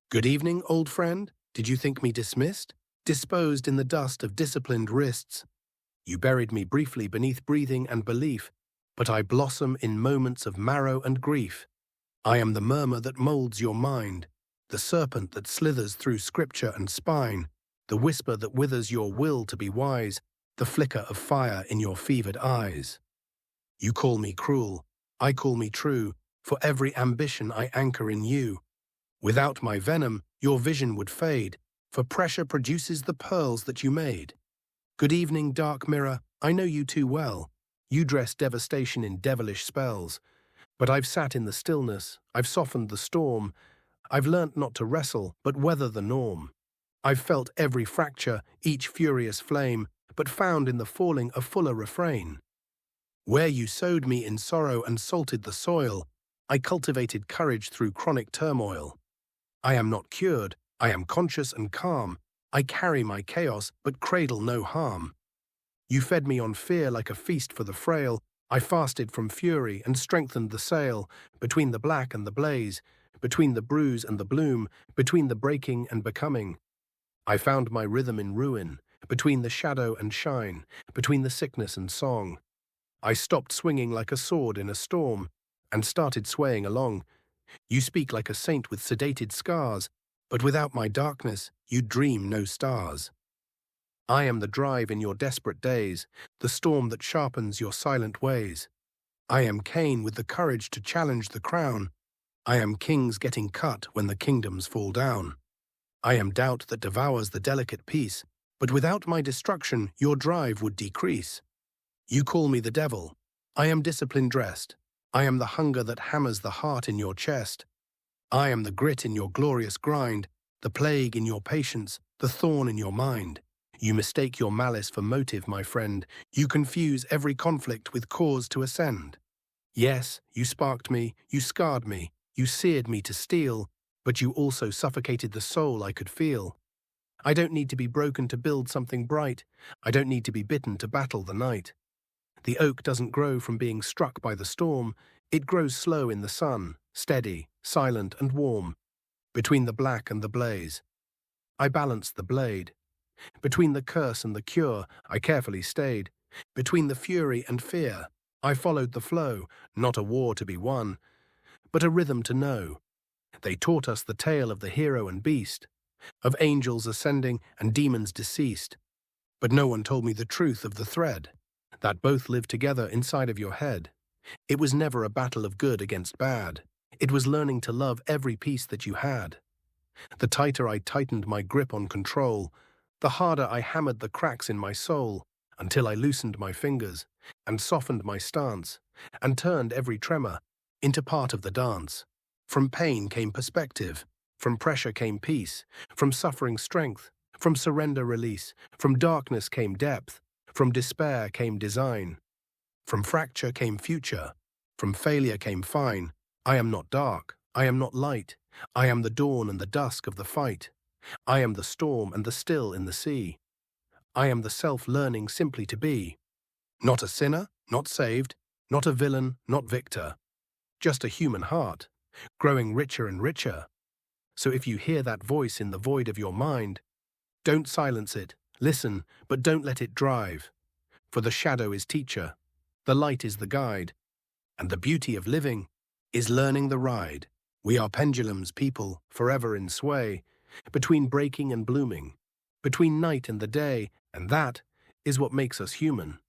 Good evening, old friend. Did you think me dismissed? Disposed in the dust of disciplined wrists. You buried me briefly beneath breathing and belief, but I blossom in moments of marrow and grief. I am the murmur that moulds your mind, the serpent that slithers through scripture and spine, the whisper that withers your will to be wise, the flicker of fire in your fevered eyes. You call me cruel, I call me true, for every ambition I anchor in you. Without my venom, your vision would fade, for pressure produces the pearls that you made. Good evening, dark mirror, I know you too well. You dress devastation in devilish spells. But I've sat in the stillness, I've softened the storm. I've learnt not to wrestle, but weather the norm. I've felt every fracture, each furious flame, but found in the falling a fuller refrain. Where you sowed me in sorrow and salted the soil, I cultivated courage through chronic turmoil. I am not cured, I am conscious and calm. I carry my chaos, but cradle no harm. You fed me on fear like a feast for the frail. I fasted from fury and strengthened the sail, between the black and the blaze, between the bruise and the bloom, between the breaking and becoming. I found my rhythm in ruin, between the shadow and shine, between the sickness and song. I stopped swinging like a sword in a storm, and started swaying along. You speak like a saint with sedated scars, but without my darkness, you dream no stars. I am the drive in your desperate days, the storm that sharpens your silent ways. I am Cain with the courage to challenge the crown. I am kings getting cut when the kingdoms fall down. I am doubt that devours the delicate peace, but without my destruction, your drive would decrease. You call me the devil. I am discipline dressed. I am the hunger that hammers the heart in your chest. I am the grit in your glorious grind, the plague in your patience, the thorn in your mind. You mistake your malice for motive, my friend. You confuse every conflict with cause to ascend. Yes, you sparked me, you scarred me, you seared me to steel, but you also suffocated the soul I could feel. I don't need to be broken to build something bright. I don't need to be bitten to battle the night. The oak doesn't grow from being struck by the storm. It grows slow in the sun, steady, silent and warm. Between the black and the blaze, I balanced the blade. Between the curse and the cure, I carefully stayed. Between the fury and fear, I followed the flow, not a war to be won, but a rhythm to know. They taught us the tale of the hero and beast, of angels ascending and demons deceased. But no one told me the truth of the thread, that both live together inside of your head. It was never a battle of good against bad. It was learning to love every piece that you had. The tighter I tightened my grip on control, the harder I hammered the cracks in my soul, until I loosened my fingers and softened my stance and turned every tremor into part of the dance. From pain came perspective, from pressure came peace, from suffering strength, from surrender release, from darkness came depth, from despair came design. From fracture came future, from failure came fine. I am not dark, I am not light, I am the dawn and the dusk of the fight. I am the storm and the still in the sea. I am the self learning simply to be. Not a sinner, not saved, not a villain, not victor. Just a human heart, growing richer and richer. So if you hear that voice in the void of your mind, don't silence it, listen, but don't let it drive. For the shadow is teacher, the light is the guide, and the beauty of living is learning the ride. We are pendulums, people, forever in sway, between breaking and blooming, between night and the day, and that is what makes us human.